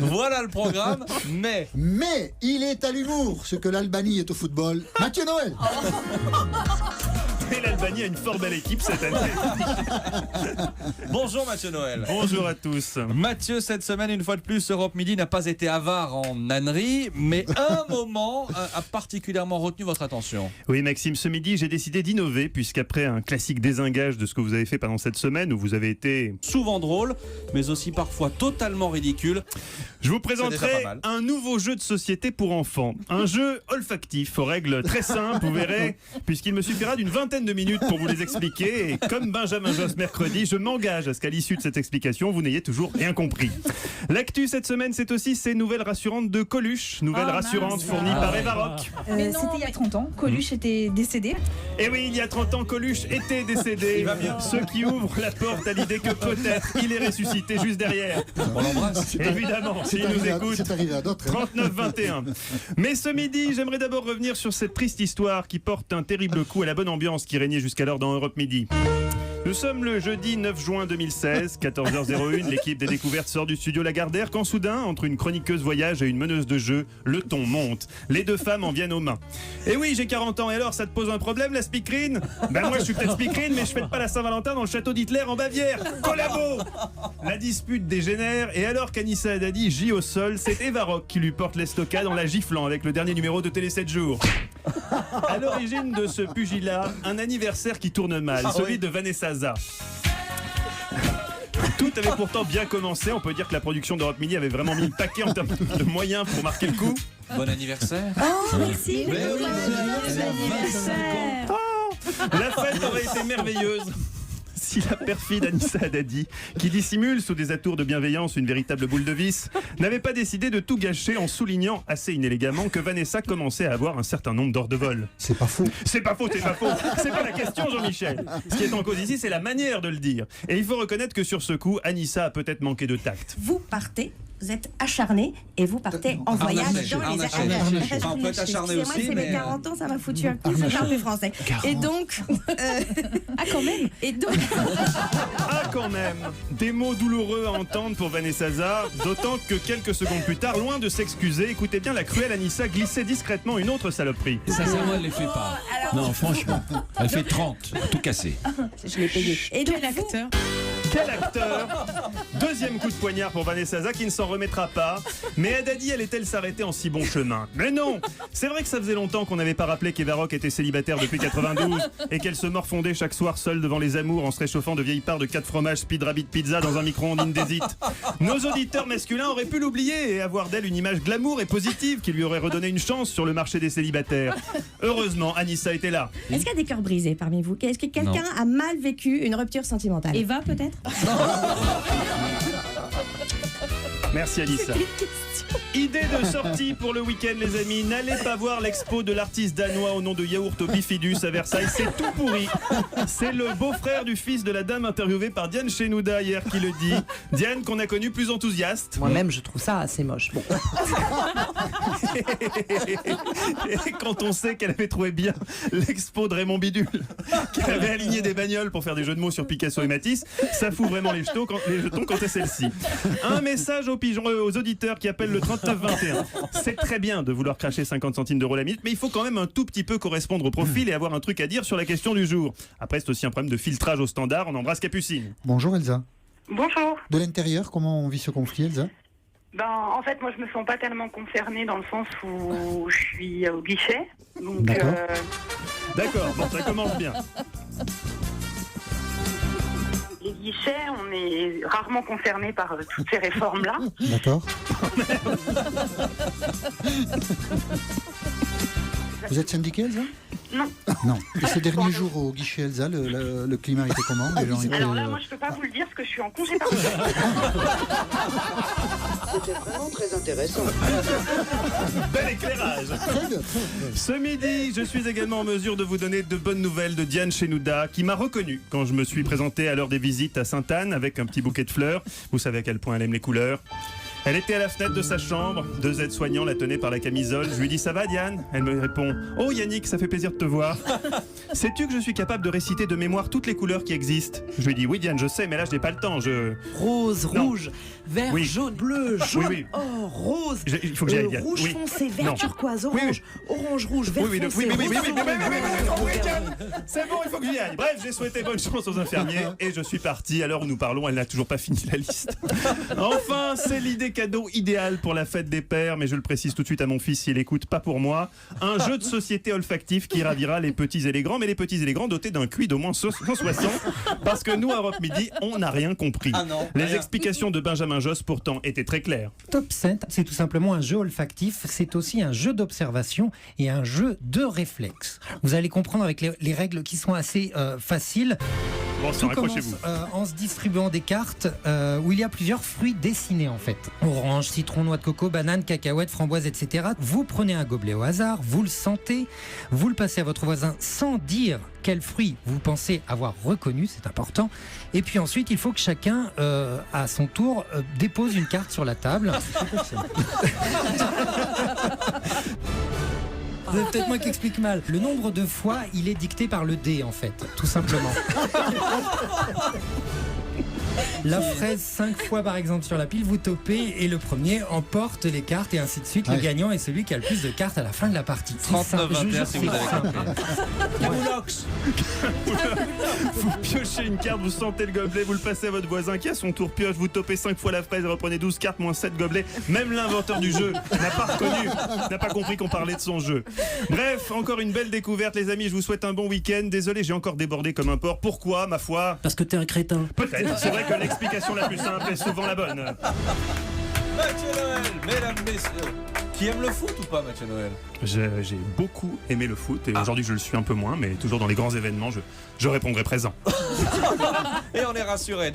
Voilà le programme, mais il est à l'humour ce que l'Albanie est au football. Mathieu Noël. Et l'Albanie a une fort belle équipe cette année. bonjour Mathieu Noël. Bonjour à tous. Mathieu, cette semaine, une fois de plus, Europe Midi n'a pas été avare en ânerie, mais un moment a particulièrement retenu votre attention. Oui Maxime, ce midi j'ai décidé d'innover puisqu'après un classique désingage de ce que vous avez fait pendant cette semaine où vous avez été Souvent drôle, mais aussi parfois totalement ridicule. je vous C'est déjà présenterai pas mal. un nouveau jeu de société pour enfants. Un jeu olfactif aux règles très simples, vous verrez, puisqu'il me suffira d'une vingtaine de minutes pour vous les expliquer. Et comme Benjamin Josse mercredi, je m'engage à ce qu'à l'issue de cette explication, vous n'ayez toujours rien compris. L'actu cette semaine, c'est aussi ces nouvelles rassurantes de Coluche. Nouvelles rassurantes fournies par Evaroc. C'était il y a 30 ans. Coluche était décédé. Et oui, il y a 30 ans, Coluche était décédé. Il va bien. Ce qui ouvre la porte à l'idée que peut-être il est ressuscité juste derrière. On l'embrasse. Évidemment, s'il nous écoute. C'est arrivé à d'autres. 39-21. Mais ce midi, j'aimerais d'abord revenir sur cette triste histoire qui porte un terrible coup à la bonne ambiance qui régnait jusqu'alors dans Europe Midi. Nous sommes le jeudi 9 juin 2016, 14h01, l'équipe des découvertes sort du studio Lagardère quand soudain, entre une chroniqueuse voyage et une meneuse de jeu, le ton monte. Les deux femmes en viennent aux mains. Et oui, j'ai 40 ans, et alors ça te pose un problème la speakerine ? Ben moi je suis peut-être speakerine, mais je fête pas la Saint-Valentin dans le château d'Hitler en Bavière. Collabo ! La dispute dégénère, et alors qu'Anissa Haddadi gît au sol, c'est Evaroc qui lui porte l'estocade en la giflant avec le dernier numéro de Télé 7 jours. À l'origine de ce pugilat, un anniversaire qui tourne mal, celui de Vanessa Za. Tout avait pourtant bien commencé, on peut dire que la production d'Europe Midi avait vraiment mis le paquet en termes de moyens pour marquer le coup. Bon anniversaire. Oh, merci. La fête aurait été merveilleuse si la perfide Anissa Haddadi, qui dissimule sous des atours de bienveillance une véritable boule de vis, n'avait pas décidé de tout gâcher en soulignant assez inélégamment que Vanessa commençait à avoir un certain nombre d'heures de vol. C'est pas faux. C'est pas faux, c'est pas faux. C'est pas la question, Jean-Michel. Ce qui est en cause ici, c'est la manière de le dire. Et il faut reconnaître que sur ce coup, Anissa a peut-être manqué de tact. Vous partez, vous êtes acharné et vous partez en voyage dans les Harnaché. Alpes. On peut être acharné Excusez-moi, aussi, c'est mais- mes 40 ans, ça m'a foutu un petit peu plus français. Et donc, Ah, quand même. et donc, Ah quand même, des mots douloureux à entendre pour Vanessa Za, d'autant que quelques secondes plus tard, loin de s'excuser, écoutez bien, la cruelle Anissa glissait discrètement une autre saloperie. Sincèrement, elle les fait pas. Non, franchement. Elle fait 30, tout cassé. je l'ai payé. Et donc, Quel acteur. Quel acteur! Deuxième coup de poignard pour Vanessa Za qui ne s'en remettra pas. Mais Haddadi allait-elle s'arrêter en si bon chemin? Mais non! C'est vrai que ça faisait longtemps qu'on n'avait pas rappelé qu'Evaroc était célibataire depuis 92 et qu'elle se morfondait chaque soir seule devant les amours en se réchauffant de vieilles parts de 4 fromages Speed Rabbit Pizza dans un micro-ondes Indesit. Nos auditeurs masculins auraient pu l'oublier et avoir d'elle une image glamour et positive qui lui aurait redonné une chance sur le marché des célibataires. Heureusement, Anissa était là. est-ce qu'il y a des cœurs brisés parmi vous? Est-ce que quelqu'un a mal vécu une rupture sentimentale? Eva, peut-être. Merci Anissa. Idée de sortie pour le week-end les amis, n'allez pas voir l'expo de l'artiste danois au nom de Yaourt au Bifidus à Versailles, c'est tout pourri. C'est le beau-frère du fils de la dame interviewée par Diane Chenouda hier qui le dit. Diane qu'on a connue plus enthousiaste. Moi-même, je trouve ça assez moche. Bon. Et quand on sait qu'elle avait trouvé bien l'expo de Raymond Bidule, qu'elle avait aligné des bagnoles pour faire des jeux de mots sur Picasso et Matisse, ça fout vraiment les jetons quand c'est celle-ci. Un message aux pigeons, aux auditeurs qui appellent le 3921. C'est très bien de vouloir cracher 50 centimes d'euros la minute, mais il faut quand même un tout petit peu correspondre au profil et avoir un truc à dire sur la question du jour. Après, c'est aussi un problème de filtrage au standard. On embrasse Capucine. Bonjour Elsa. Bonjour. De l'intérieur, comment on vit ce conflit, Elsa? En fait, moi, je me sens pas tellement concernée dans le sens où je suis au guichet. Donc, D'accord. D'accord, bon, ça commence bien. les guichets, on est rarement concernés par toutes ces réformes-là. D'accord. Vous êtes syndiquée, Elsa? Non. Non. Et ces derniers jours au guichet, Elsa, le climat était comment? Les gens étaient, Alors là, moi, je peux pas vous le dire parce que je suis en congé parental. C'était vraiment très intéressant. Bel éclairage. Très bien. Ce midi, je suis également en mesure de vous donner de bonnes nouvelles de Diane Chenouda, qui m'a reconnu quand je me suis présenté à l'heure des visites à Sainte-Anne avec un petit bouquet de fleurs. Vous savez à quel point elle aime les couleurs. Elle était à la fenêtre de sa chambre, 2 aides-soignants la tenaient par la camisole. Je lui dis « Ça va Diane ?» Elle me répond « Oh Yannick, ça fait plaisir de te voir. Sais-tu que je suis capable de réciter de mémoire toutes les couleurs qui existent ?» Je lui dis « Oui Diane, je sais, mais là je n'ai pas le temps, Rose, Non. rouge, vert, Oui. jaune, bleu, jaune, Oui, oui. or, rose, Il faut que j'y aille, Diane. rouge Oui. foncé, vert Non. turquoise, Oui, orange, orange, rouge, vert Oui, foncé, oui, rose, c'est bon, il faut que j'y aille. Bref, j'ai souhaité bonne chance aux infirmiers et je suis parti. À l'heure où nous parlons, elle n'a toujours pas fini la liste. Enfin, c'est l'idée cadeau idéale pour la fête des pères, mais je le précise tout de suite à mon fils s'il écoute, pas pour moi. Un jeu de société olfactif qui ravira les petits et les grands, mais les petits et les grands dotés d'un QI d'au moins 160, parce que nous, à Europe Midi, on n'a rien compris. Ah non, Les rien. explications de Benjamin Josse, pourtant, étaient très claires. Top 7, c'est tout simplement un jeu olfactif, c'est aussi un jeu d'observation et un jeu de réflexe. Vous allez comprendre avec les règles qui sont assez faciles. Bon, Tout commence accrochez-vous. en se distribuant des cartes où il y a plusieurs fruits dessinés en fait. Orange, citron, noix de coco, banane, cacahuète, framboise, etc. Vous prenez un gobelet au hasard, vous le sentez, vous le passez à votre voisin sans dire quel fruit vous pensez avoir reconnu, c'est important. Et puis ensuite, il faut que chacun, à son tour, dépose une carte sur la table. C'est peut-être moi qui explique mal. Le nombre de fois, il est dicté par le dé, en fait, tout simplement. La fraise 5 fois par exemple sur la pile, vous topez et le premier emporte les cartes et ainsi de suite. Le Ouais. gagnant est celui qui a le plus de cartes à la fin de la partie. C'est simple, je vous 39-21 jure, si vous c'est avez simple. compris. Vous piochez une carte, vous sentez le gobelet, vous le passez à votre voisin qui à son tour pioche, vous topez 5 fois la fraise et reprenez 12 cartes moins 7 gobelets. Même l'inventeur du jeu n'a pas reconnu, n'a pas compris qu'on parlait de son jeu. Bref, encore une belle découverte les amis, je vous souhaite un bon week-end. Désolé, j'ai encore débordé comme un porc. Pourquoi, ma foi? Parce que t'es un crétin. Peut-être, c'est vrai que l'explication la plus simple est souvent la bonne. Mathieu Noël, mesdames, messieurs. Qui aime le foot ou pas, Mathieu Noël? J'ai beaucoup aimé le foot et aujourd'hui je le suis un peu moins, mais toujours dans les grands événements, je répondrai présent. Et on est rassuré.